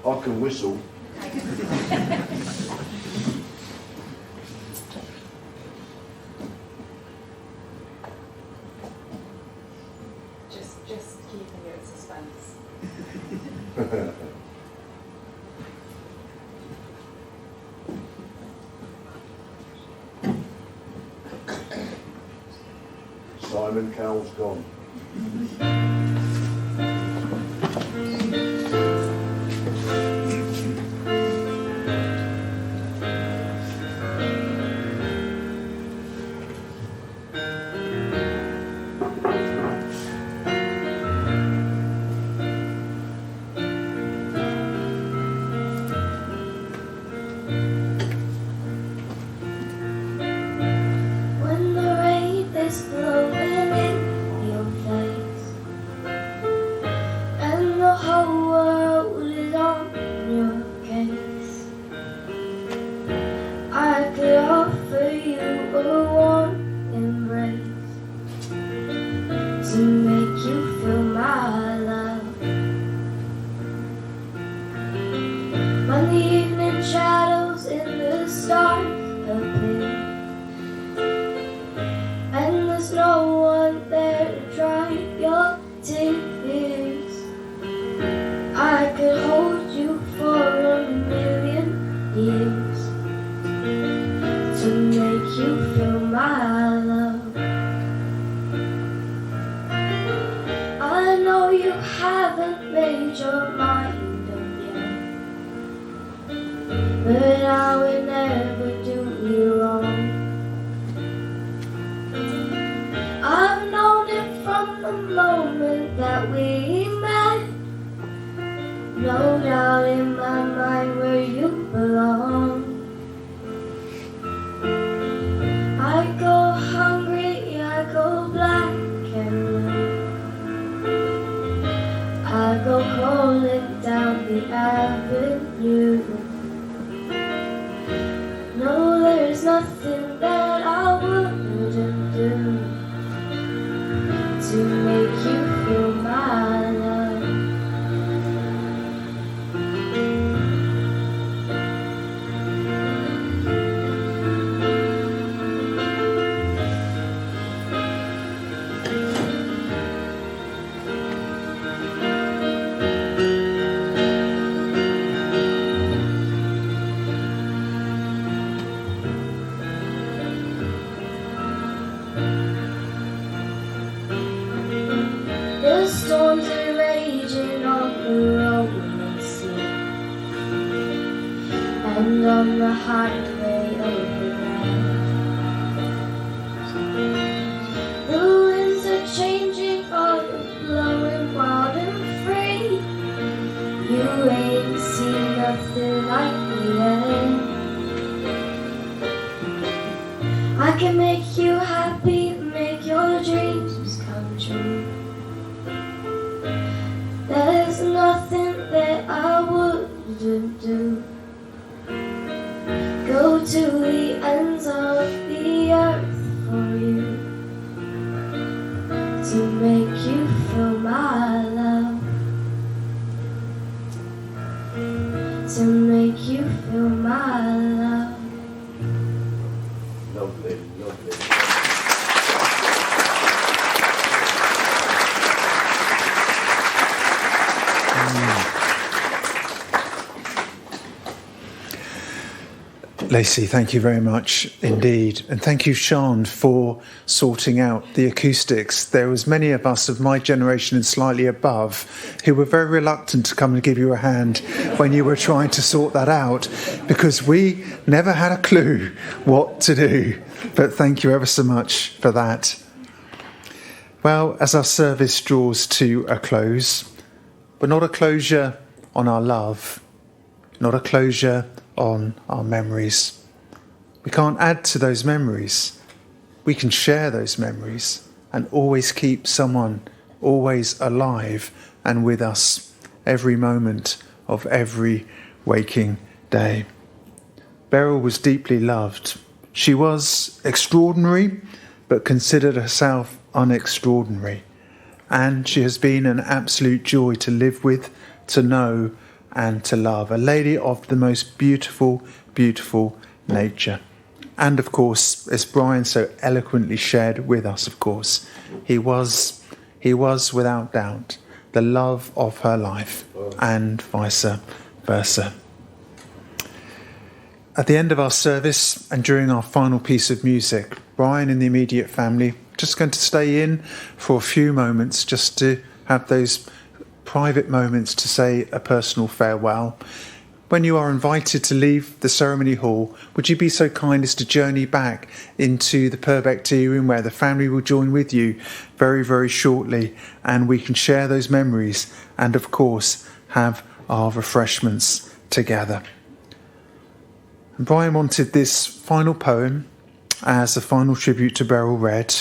I can whistle. Just keeping you in suspense. Simon Cowell's gone. When the rain is blowing in your face and the whole world is on your case, I could offer you a warm embrace to make you feel my love. When the evening shadows in the stars appear and there's no one there to dry your tears, I could hold you for a million years to make you feel my love. I know you haven't made your mind up yet, but I would never do you wrong. I've known it from the moment that we met. No doubt in my mind where you belong. I go hungry, I go black and blue. I go crawling down the avenue. No, there's nothing that I wouldn't do to make you feel my love. The storms are raging on the rolling sea and on the highway overhead. The winds are changing, all blowing wild and free. You ain't seen nothing like me yet. I can make you happy, make your dreams come true. There's nothing that I wouldn't do. Go to the ends of the earth for you to make you feel my love, to make you feel my love. Lovely, lovely. Lacey, thank you very much indeed. And thank you, Sean, for sorting out the acoustics. There was many of us of my generation and slightly above who were very reluctant to come and give you a hand when you were trying to sort that out, because we never had a clue what to do. But thank you ever so much for that. Well, as our service draws to a close, but not a closure on our love, not a closure on our memories. We can't add to those memories. We can share those memories and always keep someone always alive and with us every moment of every waking day. Beryl was deeply loved. She was extraordinary, but considered herself unextraordinary. And she has been an absolute joy to live with, to know, and to love. A lady of the most beautiful, beautiful nature. And of course, as Brian so eloquently shared with us, of course, he was without doubt the love of her life, and vice versa. At the end of our service and during our final piece of music, Brian and the immediate family just going to stay in for a few moments just to have those private moments to say a personal farewell. When you are invited to leave the ceremony hall, would you be so kind as to journey back into the Purbeck tea room where the family will join with you very, very shortly, and we can share those memories and, of course, have our refreshments together. And Brian wanted this final poem as a final tribute to Beryl read,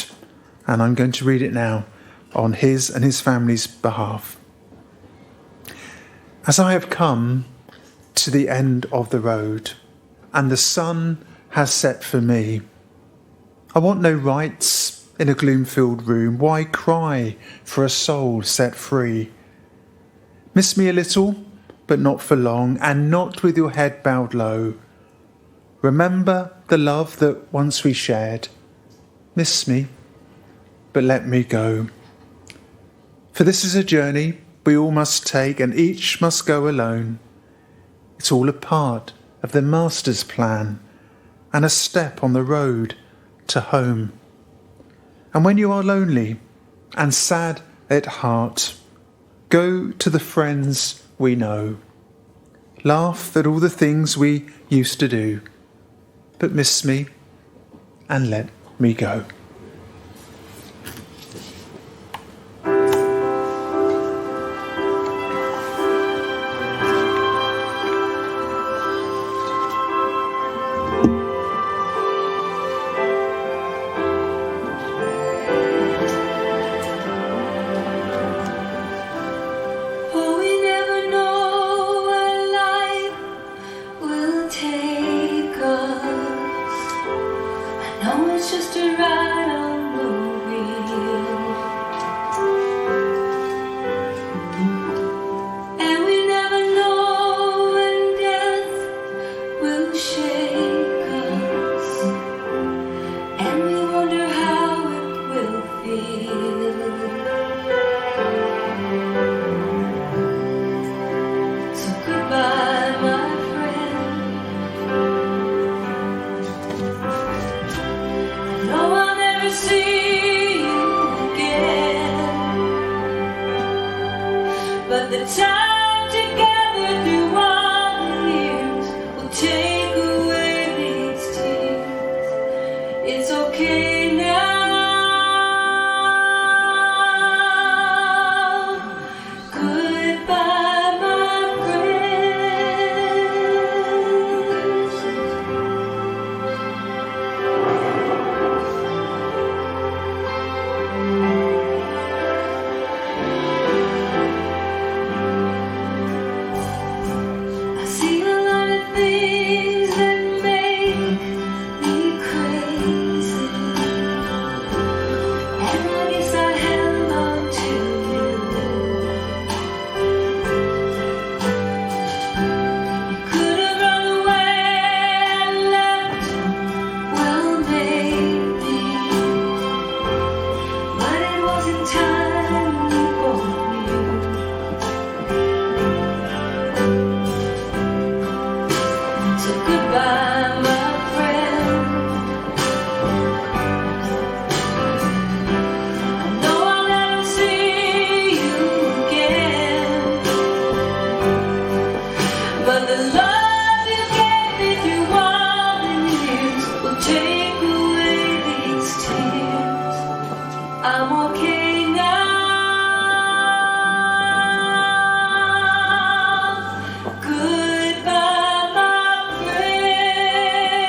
and I'm going to read it now on his and his family's behalf. As I have come to the end of the road, and the sun has set for me, I want no rights in a gloom-filled room. Why cry for a soul set free? Miss me a little, but not for long, and not with your head bowed low. Remember the love that once we shared. Miss me, but let me go. For this is a journey we all must take, and each must go alone. It's all a part of the Master's plan, and a step on the road to home. And when you are lonely and sad at heart, go to the friends we know. Laugh at all the things we used to do, but miss me and let me go. Oh, we never know where life will take us. I know it's just a ride on the wheel, and we never know when death will shake us, and we wonder how it will feel. So goodbye, my friend. No, I'll never see you again, but the time together through all the years will take away these tears. It's okay now. Goodbye, my friend. I see a lot of things that make me crazy, and I guess I held on to you. You could have run away and left, well maybe, but it wasn't time for you. So goodbye, my friend. I know I'll never see you again, but the love you gave me through all the years will take away these tears. I'm okay now. Goodbye, my friend.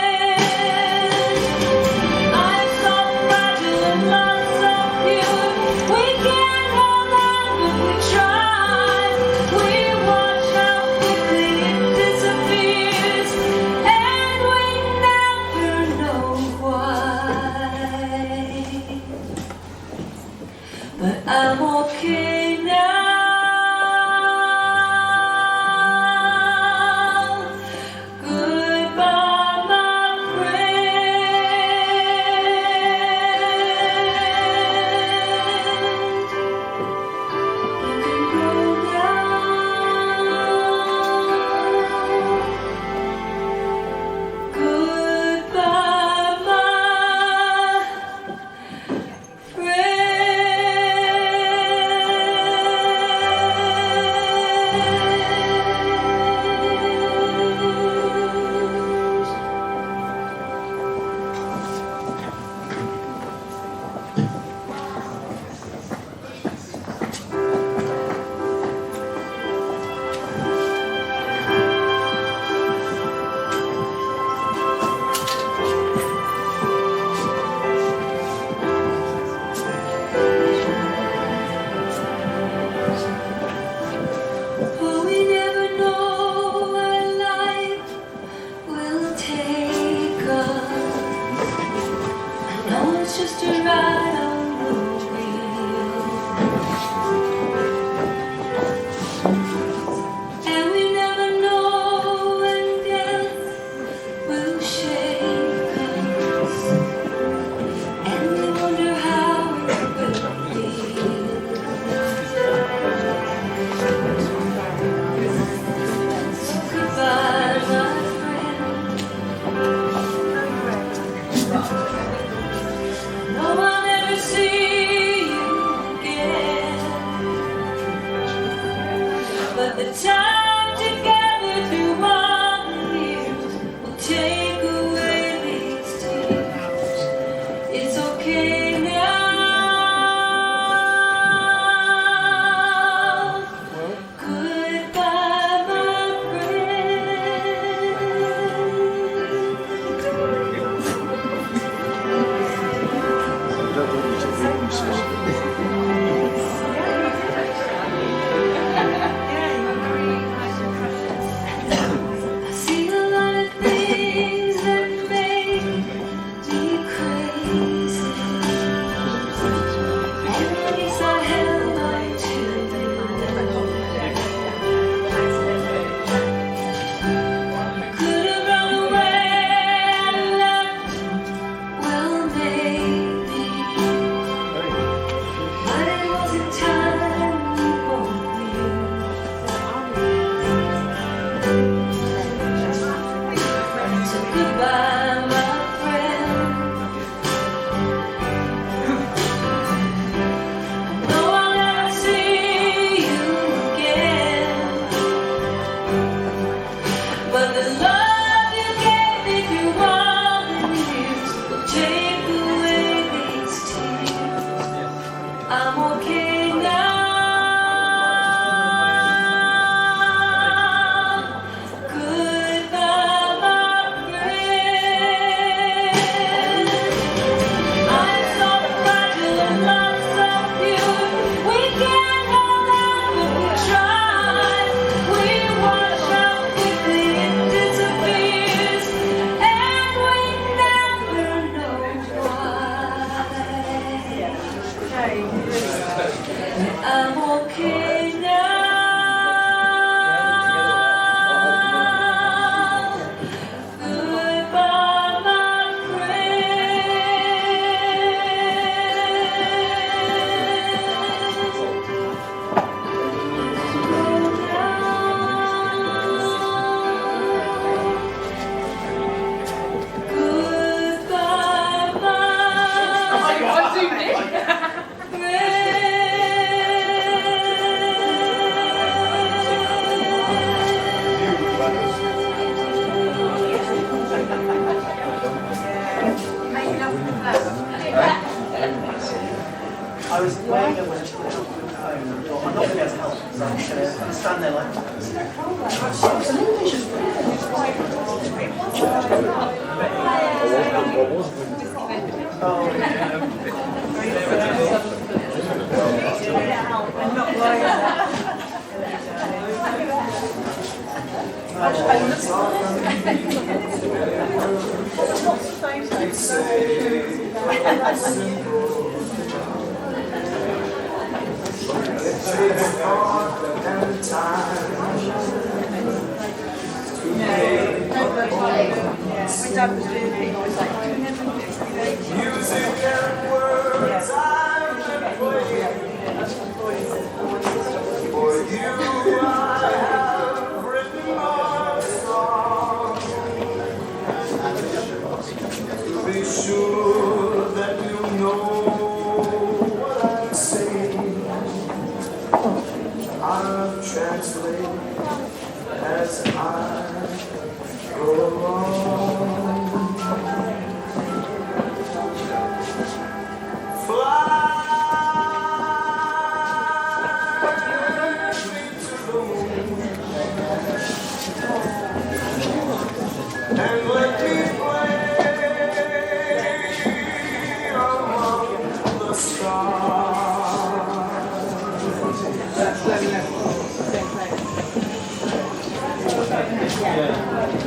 It's just a ride on the wheel. And we never know when death will shake us. And we wonder how it will feel. So goodbye, my friend. No, I'll never see you again. But the time together through all the years will take away these tears. It's okay now. Goodbye, my I see a lot of things that make me crazy. And at least I held on to could have run away and left, well maybe. But it wasn't time for me. So goodbye, my friend. No, I'll never see you again. But the love you gave me through all the years will take away these tears. I'm okay now. Goodbye, my friend. I'm so fragile and not so pure. We can't hold out when we try. We wash out quickly, it disappears, and we never know why. I'm okay now. Goodbye, my I was weighing it when I took the phone and I thought, I'm not going to be able to help, so I'm just going to stand there like Be sure that you know what I'm saying. I'll translate as I go along. Fly me to the moon and let me play among the stars. Yeah.